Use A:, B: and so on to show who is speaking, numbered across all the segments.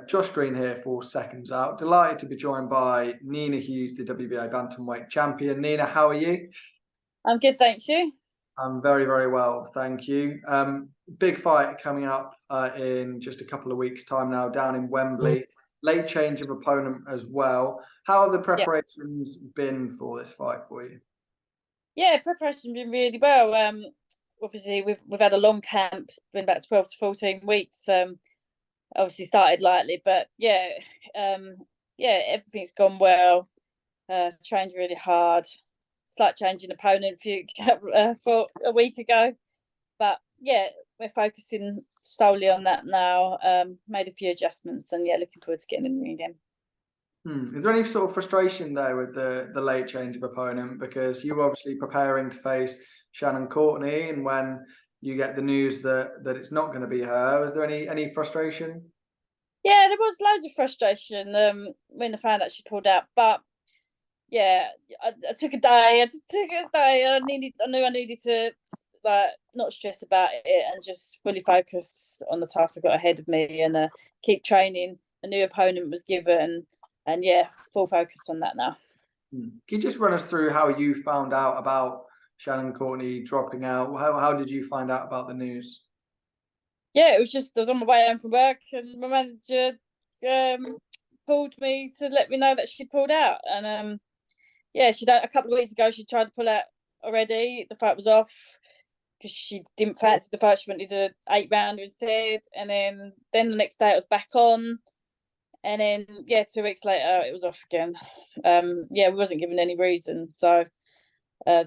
A: Josh Green here for Seconds Out. Delighted to be joined by Nina Hughes, the WBA bantamweight champion. Nina, how are you?
B: I'm good, thanks. You?
A: I'm very, very well, thank you. Big fight coming up in just a couple of weeks' time now down in Wembley. Late change of opponent as well. How have the preparations been for this fight for you?
B: Yeah, preparation's been really well. Obviously we've had a long camp. It's been about 12 to 14 weeks. Obviously started lightly, but everything's gone well. Trained really hard. Slight change in opponent for a week ago, but yeah, we're focusing solely on that now. Made a few adjustments, and yeah, looking forward to getting in the ring again.
A: Is there any sort of frustration there with the late change of opponent? Because you were obviously preparing to face Shannon Courtenay, and when you get the news that it's not going to be her, is there any frustration?
B: Yeah, there was loads of frustration when I found out she pulled out, but yeah, I took a day. I just took a day. I knew I needed to not stress about it and just fully focus on the task I got ahead of me and keep training. A new opponent was given, and yeah, full focus on that now.
A: Can you just run us through how you found out about Shannon Courtenay dropping out? How did you find out about the news?
B: Yeah, it was just I was on my way home from work, and my manager called me to let me know that she'd pulled out, and yeah, a couple of weeks ago she tried to pull out already. The fight was off because she didn't fancy the fight. She wanted an 8-rounder instead, and then the next day it was back on, and then 2 weeks later it was off again. We wasn't given any reason. So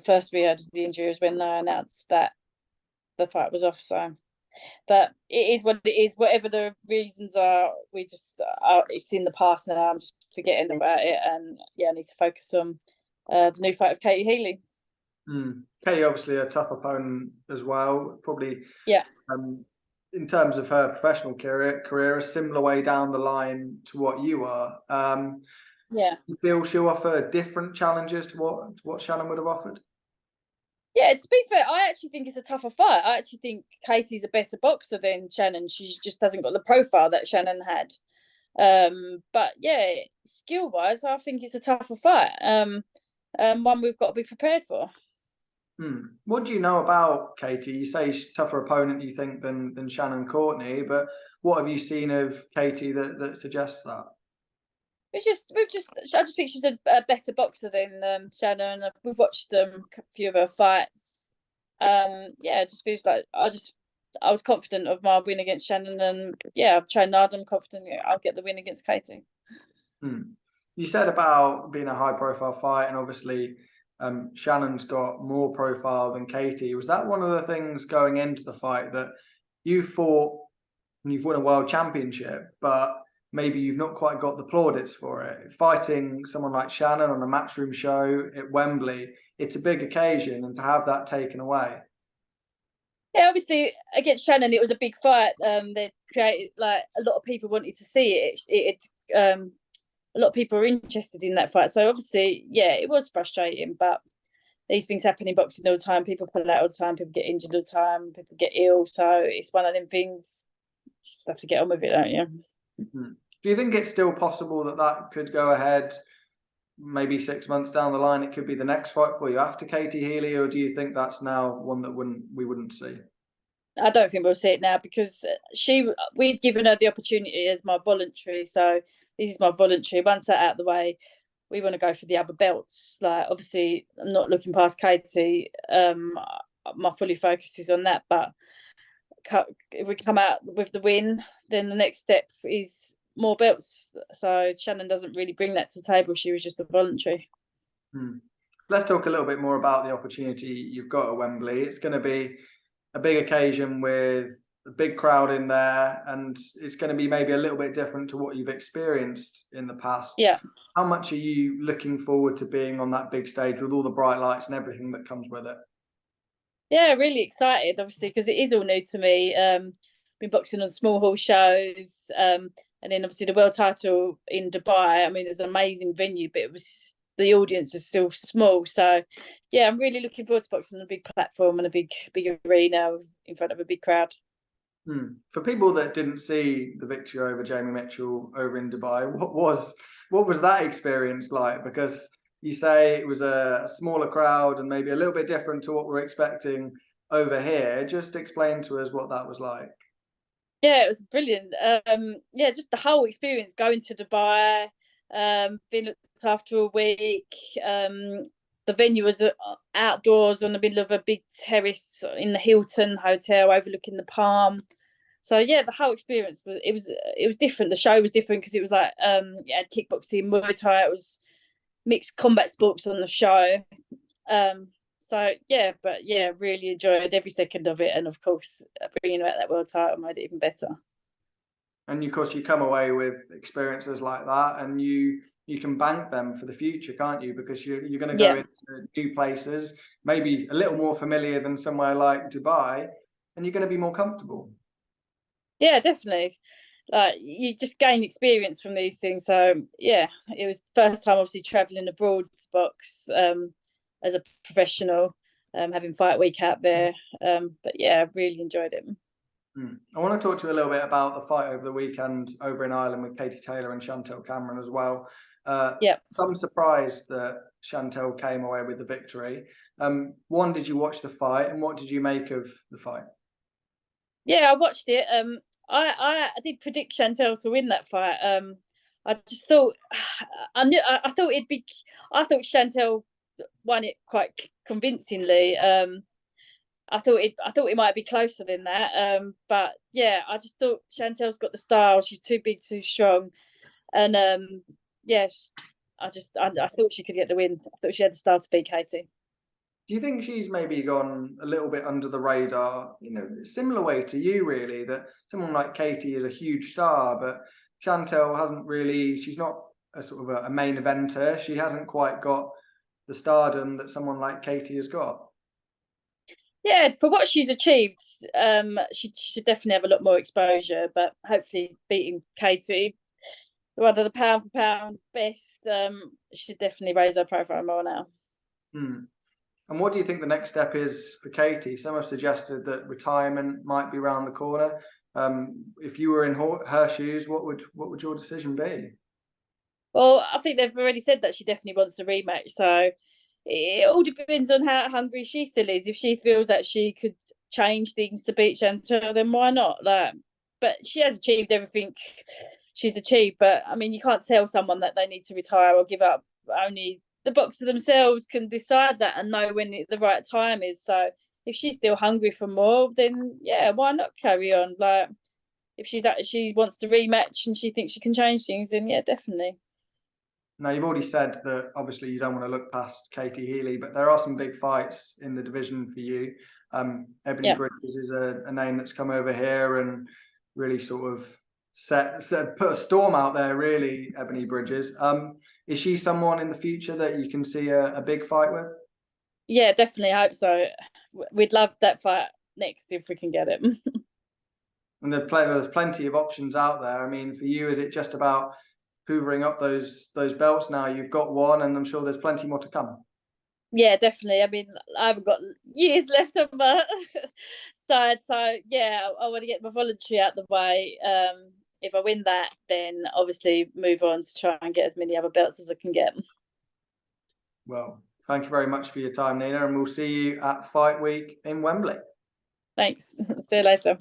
B: first we heard of the injury was when I announced that the fight was off. So, but it is what it is. Whatever the reasons are, it's in the past now. I'm just forgetting about it, and I need to focus on the new fight of Katie Healy.
A: Katie, obviously a tough opponent as well. Probably,
B: yeah.
A: In terms of her professional career, a similar way down the line to what you are. You feel she'll offer different challenges to what Shannon would have offered?
B: Yeah, to be fair, I actually think it's a tougher fight. I actually think Katie's a better boxer than Shannon. She just hasn't got the profile that Shannon had. But yeah, skill-wise, I think it's a tougher fight. One we've got to be prepared for.
A: What do you know about Katie? You say she's a tougher opponent, you think, than Shannon Courtenay, but what have you seen of Katie that suggests that?
B: I just think she's a better boxer than Shannon. We've watched a few of her fights. It just feels like I was confident of my win against Shannon, and I've trained hard. I'm confident I'll get the win against Katie.
A: You said about being a high-profile fight, and obviously Shannon's got more profile than Katie. Was that one of the things going into the fight that you thought you've won a world championship, but maybe you've not quite got the plaudits for it? Fighting someone like Shannon on a matchroom show at Wembley, it's a big occasion, and to have that taken away.
B: Yeah, obviously against Shannon, it was a big fight. They created a lot of people wanted to see it. A lot of people are interested in that fight. So obviously, it was frustrating, but these things happen in boxing all the time. People pull out all the time. People get injured all the time. People get ill. So it's one of them things. You just have to get on with it, don't you?
A: Do you think it's still possible that could go ahead? Maybe 6 months down the line, it could be the next fight for you after Katie Healy, or do you think that's now one that we wouldn't see?
B: I don't think we'll see it now because we'd given her the opportunity as my voluntary. So this is my voluntary. Once that out of the way, we want to go for the other belts. Obviously, I'm not looking past Katie. My fully focus is on that. But if we come out with the win, then the next step is more belts. So Shannon doesn't really bring that to the table. She was just a voluntary.
A: Let's talk a little bit more about the opportunity you've got at Wembley. It's going to be a big occasion with a big crowd in there, and it's going to be maybe a little bit different to what you've experienced in the past. How much are you looking forward to being on that big stage with all the bright lights and everything that comes with it?
B: Yeah, really excited, obviously, because it is all new to me. Been boxing on small hall shows, and then obviously the world title in Dubai. I mean, it was an amazing venue, but the audience is still small. So I'm really looking forward to boxing on a big platform and a big arena in front of a big crowd.
A: For people that didn't see the victory over Jamie Mitchell over in Dubai, what was that experience like? Because you say it was a smaller crowd and maybe a little bit different to what we're expecting over here. Just explain to us what that was like.
B: Yeah, it was brilliant. Yeah, just the whole experience going to Dubai, being looked after a week. The venue was outdoors on the middle of a big terrace in the Hilton Hotel overlooking the Palm. So yeah, the whole experience was different. The show was different because it was like you had kickboxing, Muay Thai. It was mixed combat sports on the show. So yeah, but yeah, really enjoyed every second of it, and of course, bringing back that world title made it even better.
A: And of course, you come away with experiences like that, and you can bank them for the future, can't you? Because you're going to go into new places, maybe a little more familiar than somewhere like Dubai, and you're going to be more comfortable.
B: Yeah, definitely. Like you just gain experience from these things. So yeah, it was the first time obviously traveling abroad box as a professional, having fight week out there. But yeah, I really enjoyed it.
A: I want to talk to you a little bit about the fight over the weekend over in Ireland with Katie Taylor and Chantelle Cameron as well. So I'm surprised that Chantelle came away with the victory. One, did you watch the fight, and what did you make of the fight?
B: Yeah, I watched it. I did predict Chantelle to win that fight. I just thought I thought it'd be. I thought Chantelle won it quite convincingly. I thought it might be closer than that. But yeah, I just thought Chantelle's got the style. She's too big, too strong, and yeah, I thought she could get the win. I thought she had the style to beat Katie.
A: Do you think she's maybe gone a little bit under the radar? You know, similar way to you, really. That someone like Katie is a huge star, but Chantelle hasn't really. She's not a sort of a main eventer. She hasn't quite got the stardom that someone like Katie has got.
B: Yeah, for what she's achieved, she should definitely have a lot more exposure. But hopefully, beating Katie, one of the pound for pound best, should definitely raise her profile more now.
A: And what do you think the next step is for Katie? Some have suggested that retirement might be around the corner. If you were in her shoes, what would your decision be?
B: Well, I think they've already said that she definitely wants a rematch. So it all depends on how hungry she still is. If she feels that she could change things to beat Chantelle, then why not? Like, but she has achieved everything she's achieved. But I mean, you can't tell someone that they need to retire or give up. Only the boxer themselves can decide that and know when the right time is. So if she's still hungry for more, then yeah, why not carry on? Like, if she wants to rematch and she thinks she can change things, then yeah, definitely.
A: Now, you've already said that obviously you don't want to look past Katie Healy, but there are some big fights in the division for you. Ebony Bridges is a name that's come over here and really sort of put a storm out there, really, Ebony Bridges. Is she someone in the future that you can see a big fight with?
B: Yeah, definitely hope so. We'd love that fight next if we can get it.
A: And there's plenty of options out there. I mean, for you, is it just about hoovering up those belts now? You've got one, and I'm sure there's plenty more to come.
B: Yeah, definitely. I mean, I haven't got years left on my side, so yeah, I want to get my voluntary out the way. If I win that, then obviously move on to try and get as many other belts as I can get.
A: Well, thank you very much for your time, Nina, and we'll see you at Fight Week in Wembley.
B: Thanks. See you later.